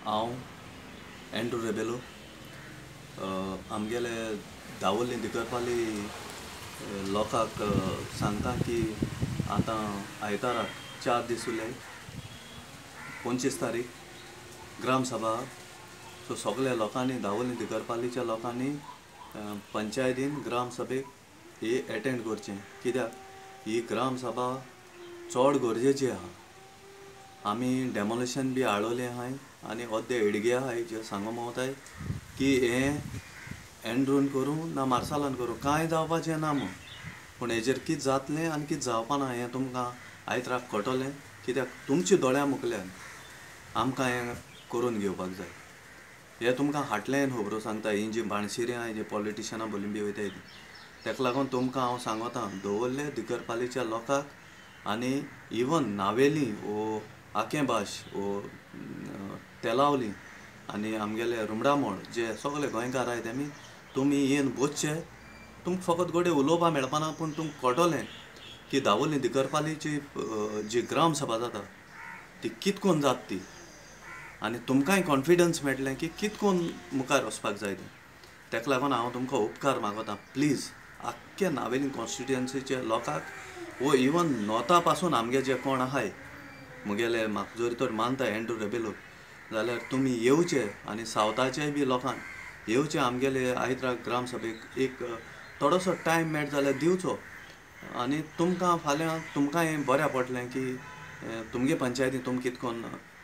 हांव एंड्रू रेबेलो आमगेले दावोली दिकरपाली लोकांक सांगता की आतां आयताराक 4 दीस उरले 25 तारीख ग्राम सभा सो सगळ्या लोकांनी दावोली दिकरपालीच्या लोकांनी पंचायतीन ग्राम सभेक ही अटेंड करचें कित्याक ही ग्राम सभा चड गरजेची आहा। आमी डेमोलेशन बी हाडवलें आहाय आनी अर्दे एडगे आहाय जे सांगो मावताय की हें एंड्रून करूं ना मार्सालान करूं कांय जावपाचें ना म्हूण पूण हेजेर कितें जातलें आनी कितें जावपा ना हें तुमकां आयज रात कळटलें कित्याक तुमच्या दोळ्यां मुखल्यान आमकां हें करून घेवपाक जाय। हें तुमकां हाटलें खबरो सांगता ही जी बाणशिरीं आहाय जी पॉलिटिशनां बोलीं बी वयताय ती तेका लागून तुमकां हांव सांगता दवरले दिकरपालीच्या लोकांक आनी इवन नावेली वो आकेभाश वो तेलावली आनी आमगेले रुमडामोळ जे सगळे गोंयकार आहाय तेमी तुमी येवन बोसचे तुमकां फकत गोडे उलोवपा मेळपाना पूण तुमकां कळटलें की दावोली दिकरपालीची जी ग्राम सभा जाता ती कितें करून जाता ती आनी तुमकांय कॉन्फिडन्स मेळटलें की कितें करून मुखार वचपाक जाय तें तेका लागून हांव तुमकां उपकार मागता प्लीज आख्ख्या नावेली कॉन्स्टिट्युएन्सीच्या लोकांक वो इवन नॉर्था पासून आमगे जे कोण आहाय मुगेले म्हाका जर तर मानता एंड्रू रेबेलो जाल्यार तुमी येवचे आनी सावथाचे बी लोकांक येवचे आमगेले आयज ग्राम सभेक एक थोडोसो टायम मेळटा जाल्यार दिवचो आनी तुमकां फाल्यां तुमकांय बऱ्या पडटलें की तुमगे पंचायतीन तुमी कितें करून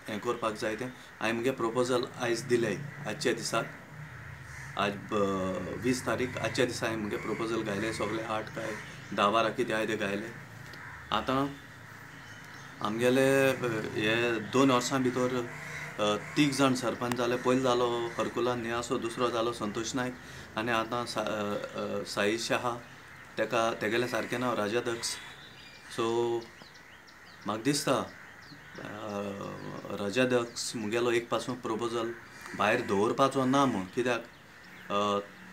हें करपाक जाय तें हांवें मुगे प्रपोजल आयज दिलें आजच्या दिसाक आज 20 तारीख आजच्या दिसा हांवें मुगे प्रपोजल घायलें सगळे 8 काय 10-12 कितें आहाय ते घायले। आतां आमगेले हे 2 वर्सां भितर 3 जाण सरपंच जाले पयलो जालो हरकुला नियासो दुसरो जालो संतोष नायक आनी आतां साई शाहा तेगेलें सारकें नांव राजाध्यक्ष सो म्हाका दिसता राजाध्यक्ष मुगेलो एक पासून प्रपोजल भायर दवरपाचो ना म्हूण कित्याक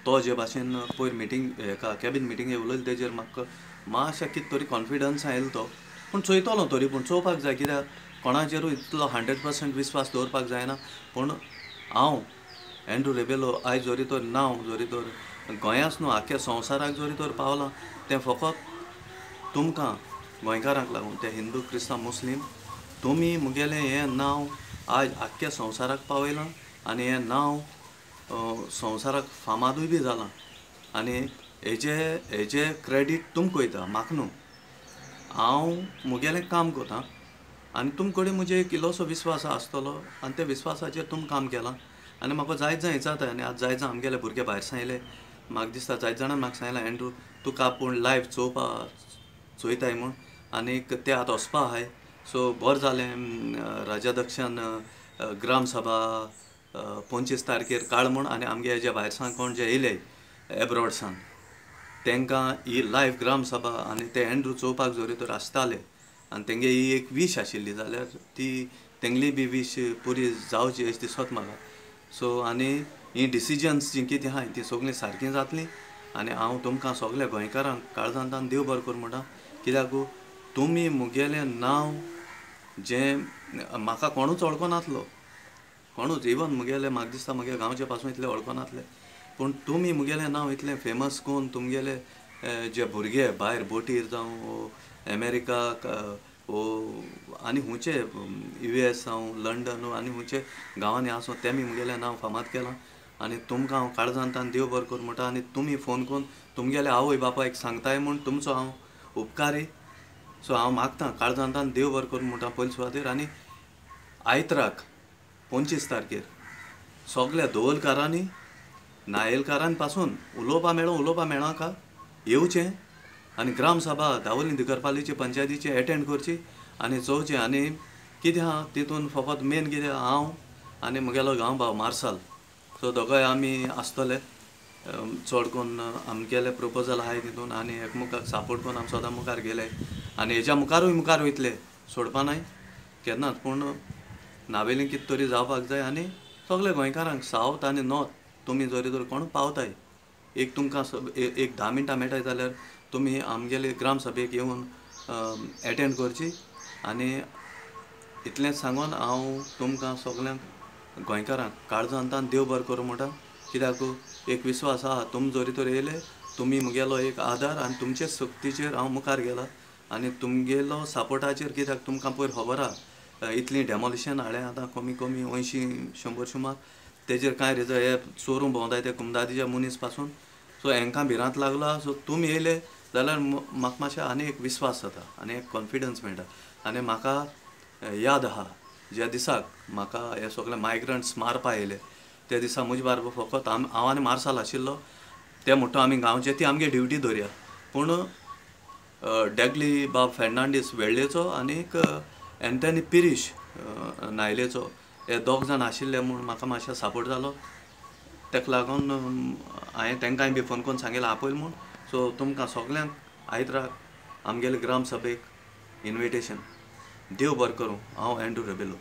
तो जे भाशेन पयर मिटींग हेका कॅबिन मिटींगे उलयलो तेजेर म्हाका मातशें कितें तरी कॉन्फिडन्स येयलो तो पूण चोयतलो तरी पूण चोवपाक जाय कित्याक कोणाचेरूय इतलो 100% विस्वास दवरपाक जायना पूण हांव एंड्रू रेबेलो आयज जोरी तर नांव जोरी तर गोंयाच न्हू आख्ख्या संवसाराक जोरी तर पावलां तें फकत तुमकां गोंयकारांक लागून ते हिंदू क्रिस्तांव मुस्लीम तुमी मुगेलें हें नांव आयज आख्ख्या संवसाराक पावयलां आनी हें नांव संवसाराक फामादूय बी जालां आनी हेजे क्रेडीट तुमकां वयता म्हाका न्हू हांव मुगेलें काम कोतां आनी तुमचे कडेन म्हजे एक इल्लोसो विस्वास आसतलो आनी त्या विस्वासाचेर तुमी काम केलां आनी म्हाका जायत जाण विचारता आनी आतां जायत जाण आमगेले भुरगे भायर सांगले म्हाका दिसता जायत जाणां म्हाका सांगलां एंड्रू तुका आपूण लायव्ह चोयताय म्हूण आनीक ते आतां वचपा आहाय सो बरें जालें राजाध्यक्षान ग्राम सभा 25 तारखेर काड म्हूण आनी आमगे हेजे भायर सावन कोण जे येयले एब्रॉडसान तांकां ही लायव्ह ग्राम सभा आनी ते एंड्रू चोवपाक जोरी तर आसताले आनी तेंगे ही एक वीश आशिल्ली जाल्यार ती तेंगली बी वीश पुरी जावची अशें दिसता म्हाका सो आनी ही डिसिजन्स जी कितें आहाय ती सगळीं सारकीं जातलीं आनी हांव तुमकां सगळ्या गोंयकारांक काळजांतल्यान देव बरें करूं म्हणटा कित्याक तुमी मुगेलें नांव जें म्हाका कोणूच वळखो नासलो कोणूच इवन मुगेले म्हाका दिसता म्हगे गांवचे पासून इतले वळखो नासले पूण तुमी मुगेलें नांव इतलें फेमस करून तुमगेले जे भुरगे भायर बोटीर जावं अमेरिका वो आनी खुंयचे US जावं लंडन आनी खुंयचे गांवांनी आसूं तेमी मुगेलें नांव फामाद केलां आनी तुमकां हांव काळजांतल्यान देव बरें करूं म्हणटा आनी तुमी फोन करून तुमगेले आवय बापायक सांगताय म्हूण तुमचो हांव उपकारी सो हांव मागतां काळजांतल्यान देव बरें करूं म्हणटा पयले सुवातेर आनी आयतराक 25 तारखेर सगळ्या धोलकारांनी नायलकारां पासून उलोवपा मेळनाका येवचें आनी ग्राम सभा दावोली दिकरपालीची पंचायतीची अटेंड करची आनी चोवचें आनी कितें आहा तितून फकत मेन कितें हांव आनी मुगेलो गांव भाव मार्साल सो दोगांय आमी आसतले चड करून आमगेले प्रपोजल आहाय तितून आनी एकमुखाक सपोर्ट करून आमी सदां मुखार गेले आनी हेज्या मुखार वयतले सोडपा नाय केन्नाच पूण नावेलीं कितें तरी जावपाक जाय आनी सगळे गोंयकारांक सावथ आनी नॉर्थ तुमी जरी तर कोण पावताय एक तुमकां एक 10 मिनटां मेळटाय जाल्यार तुमी आमगेले ग्राम सभेक येवन अटेंड करची आनी इतलेंच सांगून हांव तुमकां सगळ्यांक गोंयकारांक काळजांतान देव बरें करूं म्हणटा कित्याक एक विश्वास आहा तुमी जोरी तर येयले तुमी मुगेलो एक आदार आनी तुमचे सक्तीचेर हांव मुखार गेला आनी तुमगेलो सपोर्टाचेर कित्याक तुमकां पयर खबर आहा इतली डेमोलिशन हाडलें आतां कमी कमी 80-100 सुमार तेजेर कांय रिजन हे चोरूं भोंवताय ते कुमदादीच्या मनीस पासून सो हांकां भिरांत लागला सो तुमी येयले जाल्यार म्हाका मातशें आनी एक विश्वास जाता आनी एक कॉन्फिडन्स मेळटा आनी म्हाका याद आहा ज्या दिसाक म्हाका हे सगळे मायग्रंट्स मारपा येयले त्या दिसा म्हजे बाराबर फकत हांव आनी मार्साल आशिल्लो ते म्हणटा आमी गांवचे ती आमगे ड्युटी धरया पूण डॅगली बाब फेर्नांडीस वेळ्ळेचो आनीक एंथनी पिरीश नायलेचो हे दोग जाण आशिल्ले म्हूण म्हाका मातशें सपोर्ट जालो तेका लागून हांवें तांकांय बी फोन करून सांगलें आपयल म्हूण सो तुमकां सगल्यांक आयतराक आमगेले ग्राम सभेक इन्विटेशन देव बरें करूं हांव एंड्रू रेबेलो